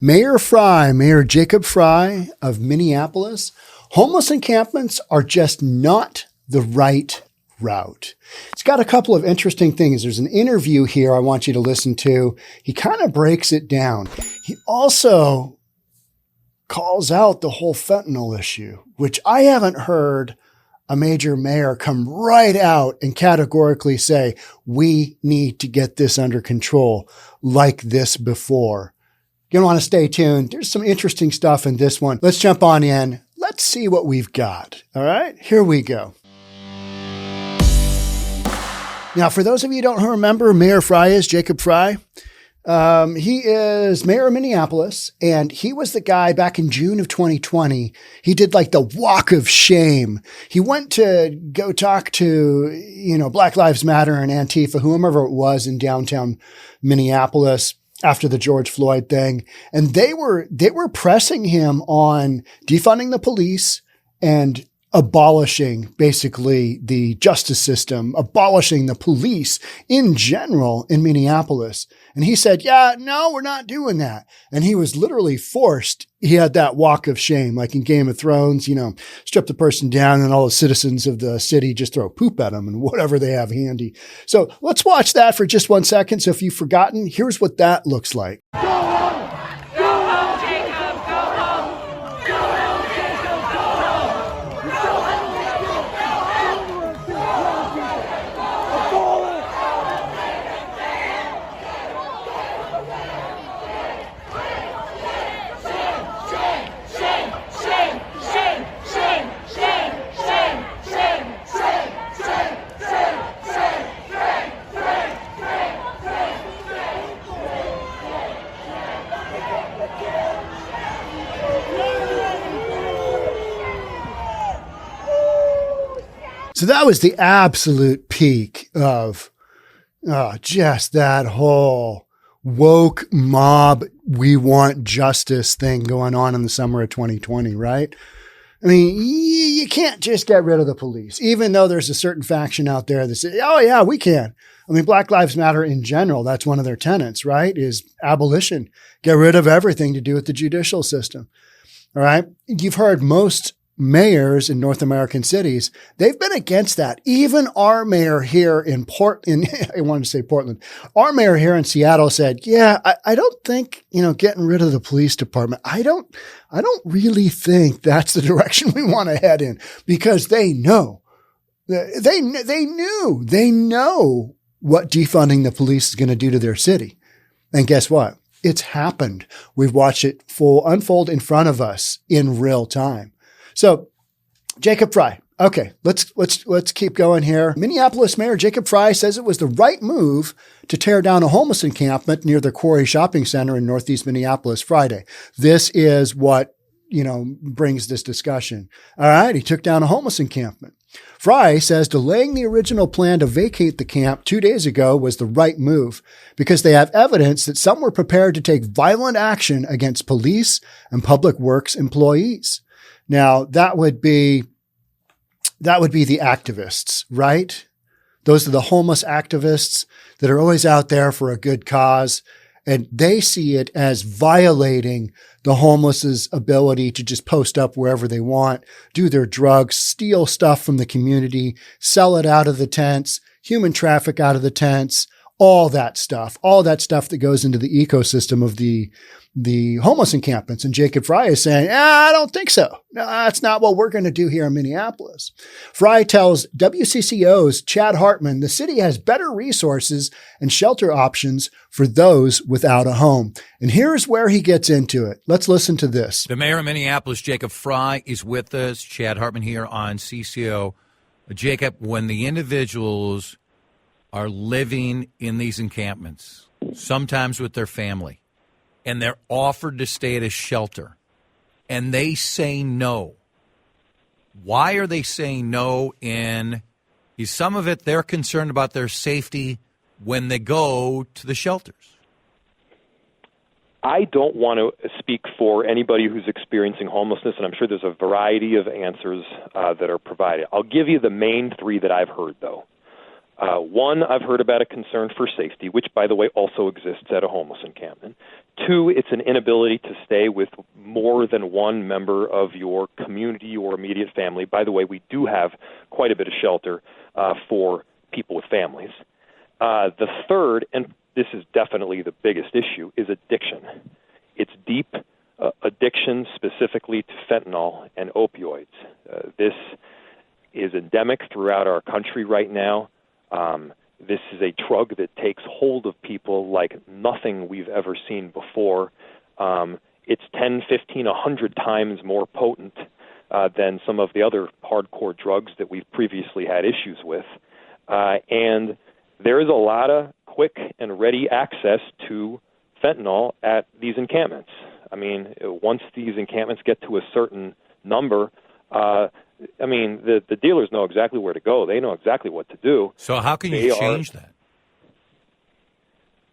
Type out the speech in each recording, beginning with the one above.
Mayor Frey, Mayor Jacob Frey of Minneapolis, homeless encampments are just not the right route. It's got a couple of interesting things. There's an interview here I want you to listen to. He kind of breaks it down. He also calls out the whole fentanyl issue, which I haven't heard a major mayor come right out and categorically say, we need to get this under control like this before. You're going to want to stay tuned. There's some interesting stuff in this one. Let's jump on in. Let's see what we've got. All right, here we go. Now, for those of you who don't remember, Mayor Frey is Jacob Frey. He is mayor of Minneapolis, and he was the guy back in June of 2020. He did like the walk of shame. He went to go talk to, Black Lives Matter and Antifa, whomever it was in downtown Minneapolis after the George Floyd thing. And they were pressing him on defunding the police and abolishing basically the justice system, abolishing the police in general in Minneapolis. And he said, yeah, no, we're not doing that. And he was literally forced. He had that walk of shame, like in Game of Thrones, strip the person down and all the citizens of the city just throw poop at them and whatever they have handy. So let's watch that for just 1 second. So if you've forgotten, here's what that looks like. So that was the absolute peak of just that whole woke mob, we want justice thing going on in the summer of 2020, right? I mean, you can't just get rid of the police, even though there's a certain faction out there that says, oh yeah, we can. I mean, Black Lives Matter in general, that's one of their tenets, right? Is abolition. Get rid of everything to do with the judicial system. All right. You've heard most mayors in North American cities, they've been against that. Even our mayor here in I wanted to say Portland, our mayor here in Seattle said, yeah, I don't think, getting rid of the police department, I don't really think that's the direction we want to head in, because they know, they know what defunding the police is going to do to their city. And guess what? It's happened. We've watched it unfold in front of us in real time. So Jacob Frey. Okay, let's keep going here. Minneapolis Mayor Jacob Frey says it was the right move to tear down a homeless encampment near the Quarry shopping center in Northeast Minneapolis Friday. This is what, brings this discussion. All right, he took down a homeless encampment. Frey says delaying the original plan to vacate the camp 2 days ago was the right move because they have evidence that some were prepared to take violent action against police and public works employees. Now, that would be the activists, right? Those are the homeless activists that are always out there for a good cause. And they see it as violating the homeless's ability to just post up wherever they want, do their drugs, steal stuff from the community, sell it out of the tents, human traffic out of the tents, all that stuff that goes into the ecosystem of the homeless encampments. And Jacob Frey is saying, I don't think so. No, that's not what we're going to do here in Minneapolis. Frey tells WCCO's Chad Hartman the city has better resources and shelter options for those without a home. And here's where he gets into it. Let's listen to this. The mayor of Minneapolis, Jacob Frey, is with us. Chad Hartman here on CCO. Jacob, when the individuals are living in these encampments, sometimes with their family, and they're offered to stay at a shelter, and they say no. Why are they saying no? And is some of it they're concerned about their safety when they go to the shelters? I don't want to speak for anybody who's experiencing homelessness, and I'm sure there's a variety of answers that are provided. I'll give you the main three that I've heard, though. One, I've heard about a concern for safety, which, by the way, also exists at a homeless encampment. Two, it's an inability to stay with more than one member of your community or immediate family. By the way, we do have quite a bit of shelter for people with families. The third, and this is definitely the biggest issue, is addiction. It's deep addiction specifically to fentanyl and opioids. This is endemic throughout our country right now. This is a drug that takes hold of people like nothing we've ever seen before. It's 10, 15, 100 times more potent than some of the other hardcore drugs that we've previously had issues with. And there is a lot of quick and ready access to fentanyl at these encampments. I mean, once these encampments get to a certain number, the dealers know exactly where to go. They know exactly what to do. So how can you change that?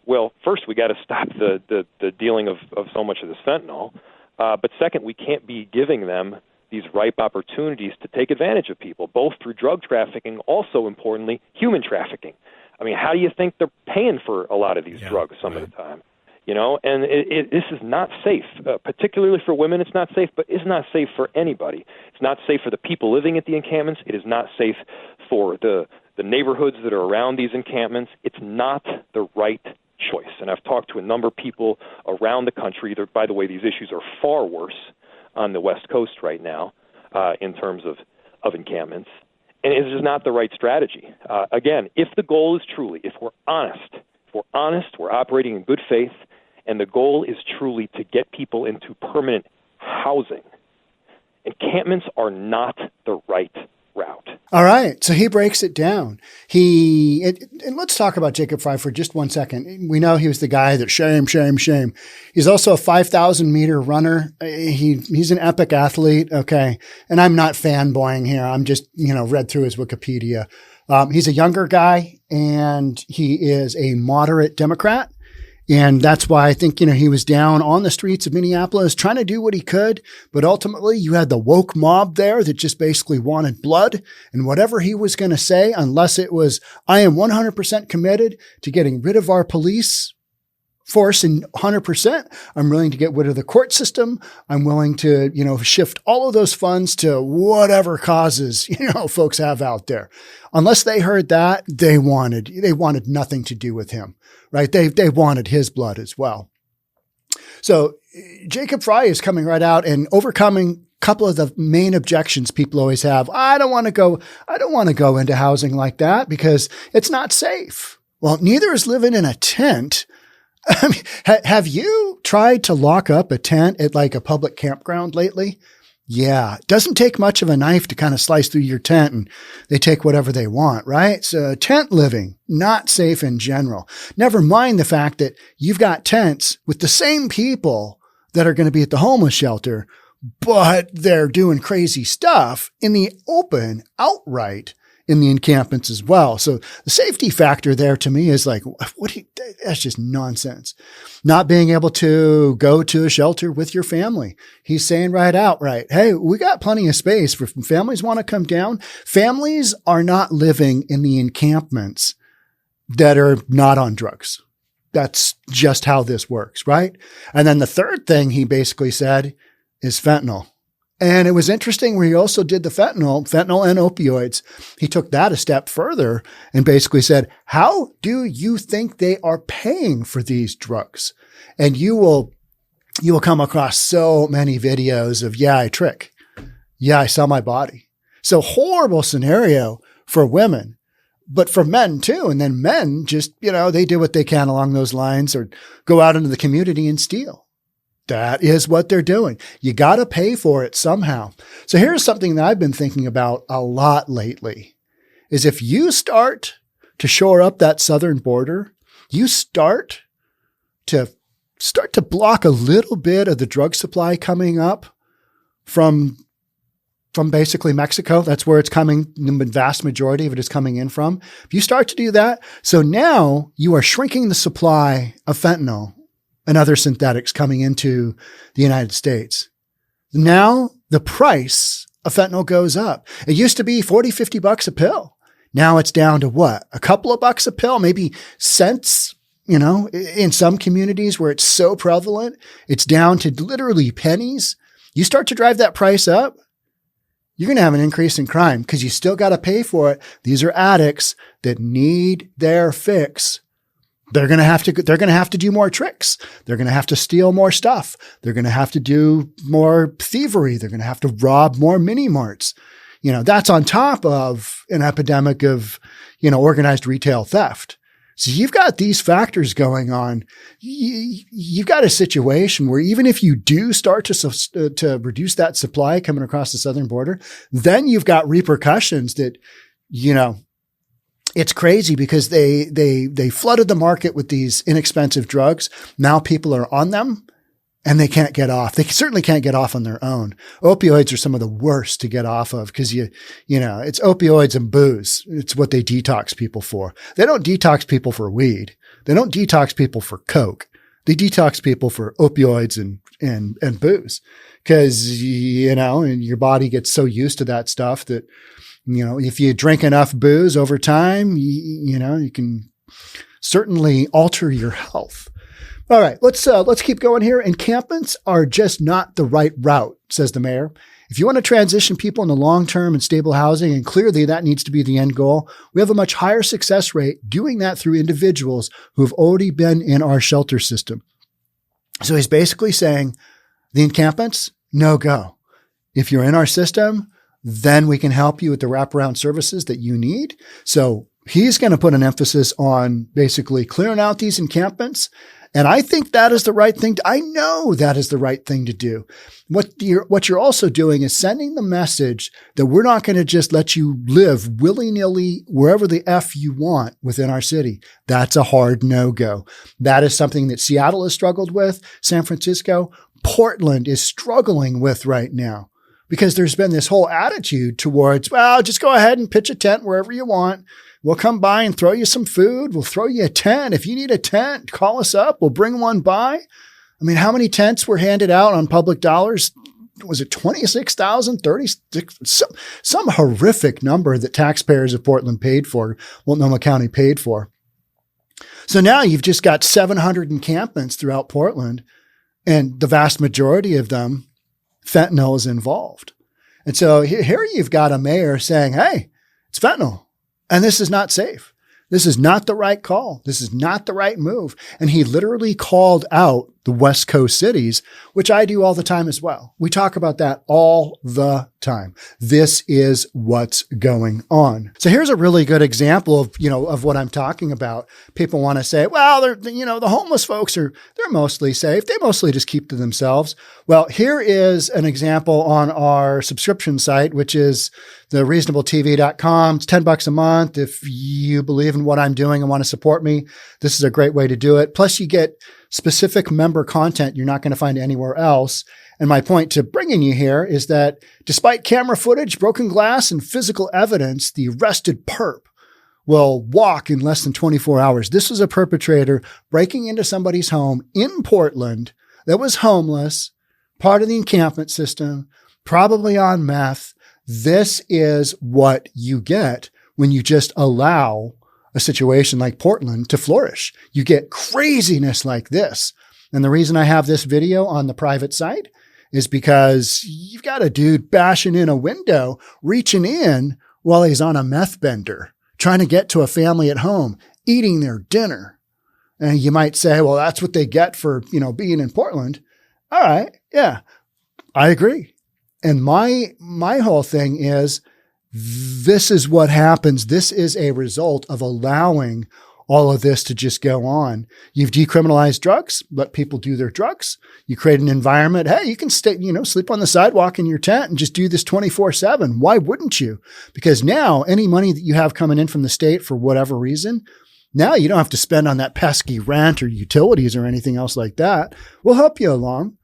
Well, first we got to stop the dealing of so much of this fentanyl. But second, we can't be giving them these ripe opportunities to take advantage of people, both through drug trafficking, also importantly, human trafficking. I mean, how do you think they're paying for a lot of these drugs some of the time? You know, and this is not safe, particularly for women. It's not safe, but it's not safe for anybody. It's not safe for the people living at the encampments. It is not safe for the neighborhoods that are around these encampments. It's not the right choice. And I've talked to a number of people around the country. By the way, these issues are far worse on the West Coast right now in terms of encampments. And it's just not the right strategy. Again, if the goal is truly, if we're honest, we're operating in good faith, and the goal is truly to get people into permanent housing, encampments are not the right route. All right. So he breaks it down. And let's talk about Jacob Frey for just 1 second. We know he was the guy that shame. He's also a 5,000 meter runner. He's an epic athlete. Okay. And I'm not fanboying here. I'm just, read through his Wikipedia. He's a younger guy and he is a moderate Democrat. And that's why I think, he was down on the streets of Minneapolis trying to do what he could. But ultimately, you had the woke mob there that just basically wanted blood. And whatever he was going to say, unless it was, I am 100% committed to getting rid of our police force and 100%, I'm willing to get rid of the court system. I'm willing to, shift all of those funds to whatever causes, folks have out there. Unless they heard that, they wanted nothing to do with him, right? They wanted his blood as well. So Jacob Frey is coming right out and overcoming a couple of the main objections people always have. I don't want to go into housing like that because it's not safe. Well, neither is living in a tent. I mean, have you tried to lock up a tent at like a public campground lately? Yeah. It doesn't take much of a knife to kind of slice through your tent and they take whatever they want, right? So tent living, not safe in general. Never mind the fact that you've got tents with the same people that are going to be at the homeless shelter, but they're doing crazy stuff in the open outright in the encampments as well. So the safety factor there to me is like, that's just nonsense. Not being able to go to a shelter with your family. He's saying right, hey, we got plenty of space for families want to come down. Families are not living in the encampments that are not on drugs. That's just how this works, right? And then the third thing he basically said is fentanyl. And it was interesting where he also did the fentanyl and opioids. He took that a step further and basically said, how do you think they are paying for these drugs? And you will come across so many videos of, I trick. I sell my body. So horrible scenario for women, but for men too. And then men just, they do what they can along those lines or go out into the community and steal. That is what they're doing. You got to pay for it somehow. So here's something that I've been thinking about a lot lately is if you start to shore up that southern border, you start to block a little bit of the drug supply coming up from basically Mexico. That's where it's coming. The vast majority of it is coming in from. If you start to do that, so now you are shrinking the supply of fentanyl and other synthetics coming into the United States. Now the price of fentanyl goes up. It used to be $40, $50 a pill. Now it's down to what? A couple of bucks a pill, maybe cents, in some communities where it's so prevalent, it's down to literally pennies. You start to drive that price up, you're going to have an increase in crime because you still got to pay for it. These are addicts that need their fix. They're going to have to do more tricks. They're going to have to steal more stuff. They're going to have to do more thievery. They're going to have to rob more mini marts. That's on top of an epidemic of, organized retail theft. So you've got these factors going on. You've got a situation where even if you do start to reduce that supply coming across the southern border, then you've got repercussions that, it's crazy because they flooded the market with these inexpensive drugs. Now people are on them and they can't get off. They certainly can't get off on their own. Opioids are some of the worst to get off of because it's opioids and booze. It's what they detox people for. They don't detox people for weed. They don't detox people for coke. They detox people for opioids and booze because, and your body gets so used to that stuff that, if you drink enough booze over time, you can certainly alter your health. All right, let's keep going here. Encampments are just not the right route, says the mayor. If you want to transition people into long-term and stable housing, and clearly that needs to be the end goal, we have a much higher success rate doing that through individuals who have already been in our shelter system. So he's basically saying the encampments, no go. If you're in our system, then we can help you with the wraparound services that you need. So he's going to put an emphasis on basically clearing out these encampments. And I think that is the right thing. I know that is the right thing to do. What you're also doing is sending the message that we're not going to just let you live willy-nilly wherever the F you want within our city. That's a hard no-go. That is something that Seattle has struggled with, San Francisco, Portland is struggling with right now. Because there's been this whole attitude towards, well, just go ahead and pitch a tent wherever you want. We'll come by and throw you some food. We'll throw you a tent. If you need a tent, call us up. We'll bring one by. I mean, how many tents were handed out on public dollars? Was it 26,000, 36, some horrific number that taxpayers of Portland paid for, Multnomah County paid for. So now you've just got 700 encampments throughout Portland, and the vast majority of them, fentanyl is involved. And so here you've got a mayor saying, hey, it's fentanyl and this is not safe. This is not the right call. This is not the right move. And he literally called out the West Coast cities, which I do all the time as well. We talk about that all the time. This is what's going on. So here's a really good example of what I'm talking about. People want to say, well, the homeless folks they're mostly safe. They mostly just keep to themselves. Well, here is an example on our subscription site, which is the reasonabletv.com. It's $10 a month. If you believe in what I'm doing and want to support me, this is a great way to do it. Plus you get specific member content you're not going to find anywhere else. And my point to bringing you here is that despite camera footage, broken glass, and physical evidence, the arrested perp will walk in less than 24 hours. This was a perpetrator breaking into somebody's home in Portland that was homeless, part of the encampment system, probably on meth. This is what you get when you just allow a situation like Portland to flourish. You get craziness like this. And the reason I have this video on the private site is because you've got a dude bashing in a window, reaching in while he's on a meth bender, trying to get to a family at home, eating their dinner. And you might say, well, that's what they get for, being in Portland. All right. Yeah, I agree. And my whole thing is, this is what happens. This is a result of allowing all of this to just go on. You've decriminalized drugs, let people do their drugs. You create an environment. Hey, you can stay, sleep on the sidewalk in your tent and just do this 24/7. Why wouldn't you? Because now any money that you have coming in from the state for whatever reason, now you don't have to spend on that pesky rent or utilities or anything else like that. We'll help you along.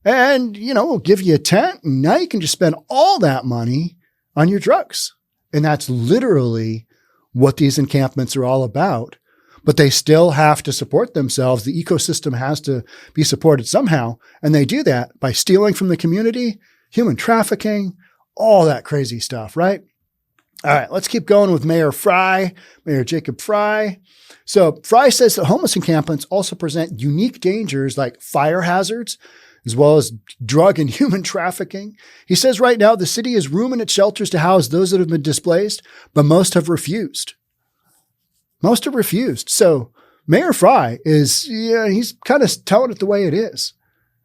And, we'll give you a tent. And now you can just spend all that money on your drugs. And that's literally what these encampments are all about. But they still have to support themselves. The ecosystem has to be supported somehow. And they do that by stealing from the community, human trafficking, all that crazy stuff, right? All right, let's keep going with Mayor Frey, Mayor Jacob Frey. So Frey says that homeless encampments also present unique dangers like fire hazards, as well as drug and human trafficking. He says right now the city has room in its shelters to house those that have been displaced, but most have refused. Most have refused. So Mayor Frey he's kind of telling it the way it is.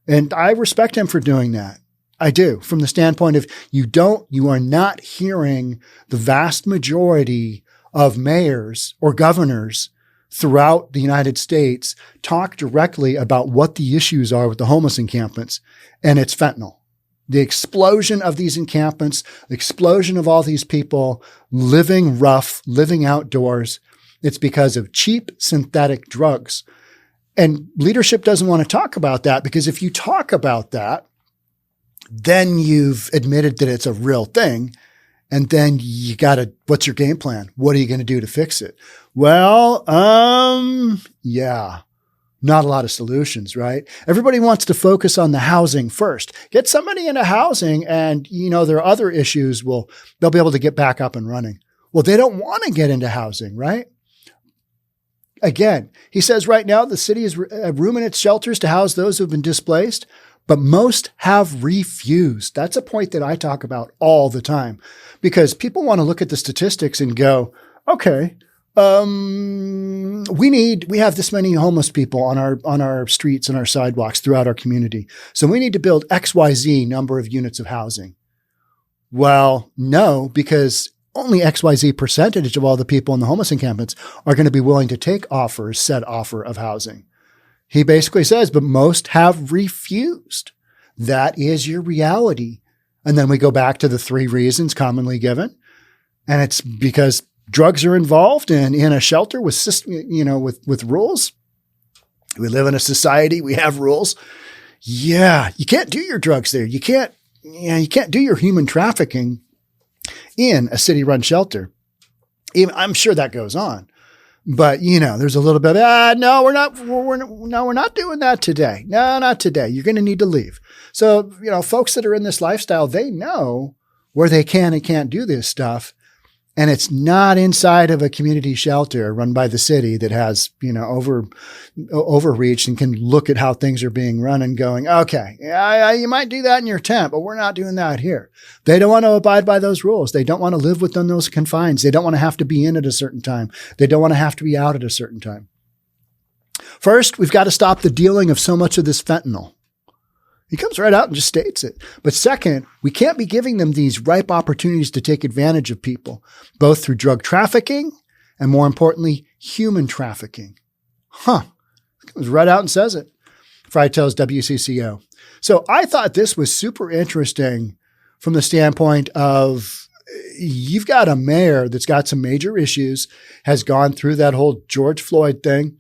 And I respect him for doing that. I do, from the standpoint of you are not hearing the vast majority of mayors or governors throughout the United States talk directly about what the issues are with the homeless encampments, and it's fentanyl. The explosion of these encampments, the explosion of all these people living rough, living outdoors, it's because of cheap synthetic drugs. And leadership doesn't want to talk about that, because if you talk about that, then you've admitted that it's a real thing. And then what's your game plan? What are you going to do to fix it? Well, not a lot of solutions, right? Everybody wants to focus on the housing first. Get somebody into housing and, there are other issues. They'll be able to get back up and running. Well, they don't want to get into housing, right? Again, he says right now the city has room in its shelters to house those who've been displaced, but most have refused. That's a point that I talk about all the time, because people want to look at the statistics and go, okay, we have this many homeless people on our streets and our sidewalks throughout our community. So we need to build XYZ number of units of housing. Well, no, because only XYZ percentage of all the people in the homeless encampments are going to be willing to take said offer of housing. He basically says, but most have refused. That is your reality. And then we go back to the 3 reasons commonly given. And it's because drugs are involved and in a shelter with system, with rules. We live in a society. We have rules. Yeah. You can't do your drugs there. You can't do your human trafficking in a city run shelter. I'm sure that goes on. But, there's a little bit of, no, we're not doing that today. No, not today. You're going to need to leave. So, folks that are in this lifestyle, they know where they can and can't do this stuff. And it's not inside of a community shelter run by the city that has, overreach and can look at how things are being run and going, okay, you might do that in your tent, but we're not doing that here. They don't want to abide by those rules. They don't want to live within those confines. They don't want to have to be in at a certain time. They don't want to have to be out at a certain time. First, we've got to stop the dealing of so much of this fentanyl. He comes right out and just states it. But second, we can't be giving them these ripe opportunities to take advantage of people, both through drug trafficking and, more importantly, human trafficking. He comes right out and says it. Frey tells WCCO. So I thought this was super interesting from the standpoint of you've got a mayor that's got some major issues, has gone through that whole George Floyd thing.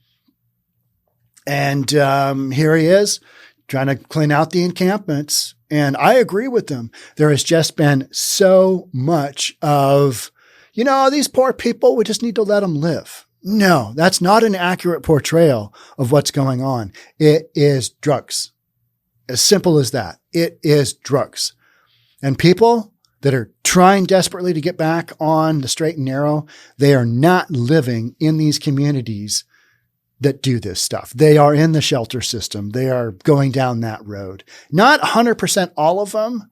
And here he is, trying to clean out the encampments. And I agree with them. There has just been so much of, these poor people, we just need to let them live. No, that's not an accurate portrayal of what's going on. It is drugs. As simple as that. It is drugs. And people that are trying desperately to get back on the straight and narrow, they are not living in these communities that do this stuff. They are in the shelter system. They are going down that road. Not 100% all of them,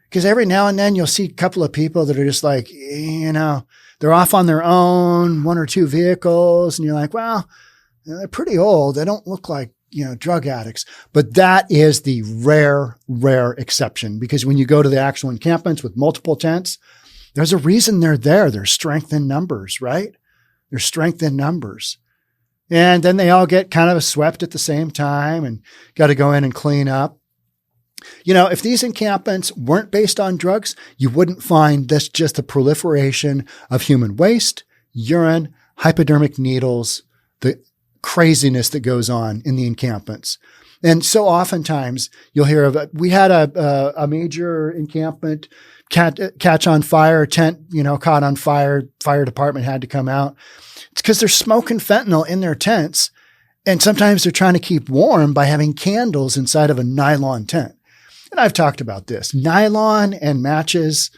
because every now and then you'll see a couple of people that are just like, they're off on their own, 1 or 2 vehicles. And you're like, well, they're pretty old. They don't look like, drug addicts. But that is the rare exception, because when you go to the actual encampments with multiple tents, there's a reason they're there. There's strength in numbers, right? There's strength in numbers. And then they all get kind of swept at the same time and got to go in and clean up. If these encampments weren't based on drugs, you wouldn't find this just the proliferation of human waste, urine, hypodermic needles, the craziness that goes on in the encampments. And so oftentimes you'll hear of we had a major encampment catch on fire, tent, caught on fire, fire department had to come out. It's because they're smoking fentanyl in their tents. And sometimes they're trying to keep warm by having candles inside of a nylon tent. And I've talked about this. Nylon and matches,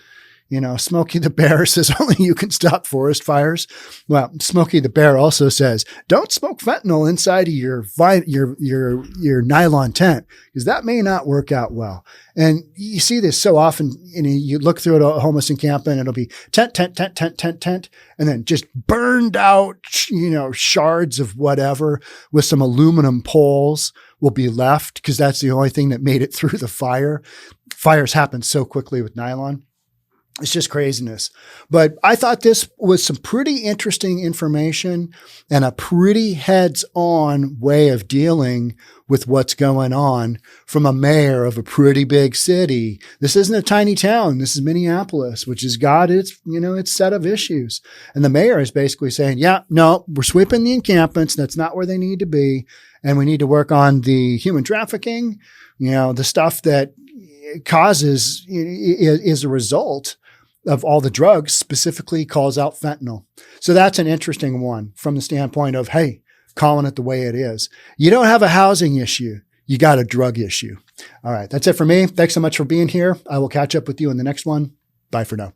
Smokey the Bear says only you can stop forest fires. Well, Smokey the Bear also says, don't smoke fentanyl inside of your nylon tent, because that may not work out well. And you see this so often, you look through a homeless encampment, it'll be tent, and then just burned out, shards of whatever with some aluminum poles will be left, because that's the only thing that made it through the fire. Fires happen so quickly with nylon. It's just craziness. But I thought this was some pretty interesting information and a pretty heads-on way of dealing with what's going on from a mayor of a pretty big city. This isn't a tiny town. This is Minneapolis, which has got its set of issues. And the mayor is basically saying, yeah, no, we're sweeping the encampments. That's not where they need to be. And we need to work on the human trafficking, the stuff that causes is a result of all the drugs, specifically calls out fentanyl. So that's an interesting one from the standpoint of, hey, calling it the way it is. You don't have a housing issue. You got a drug issue. All right. That's it for me. Thanks so much for being here. I will catch up with you in the next one. Bye for now.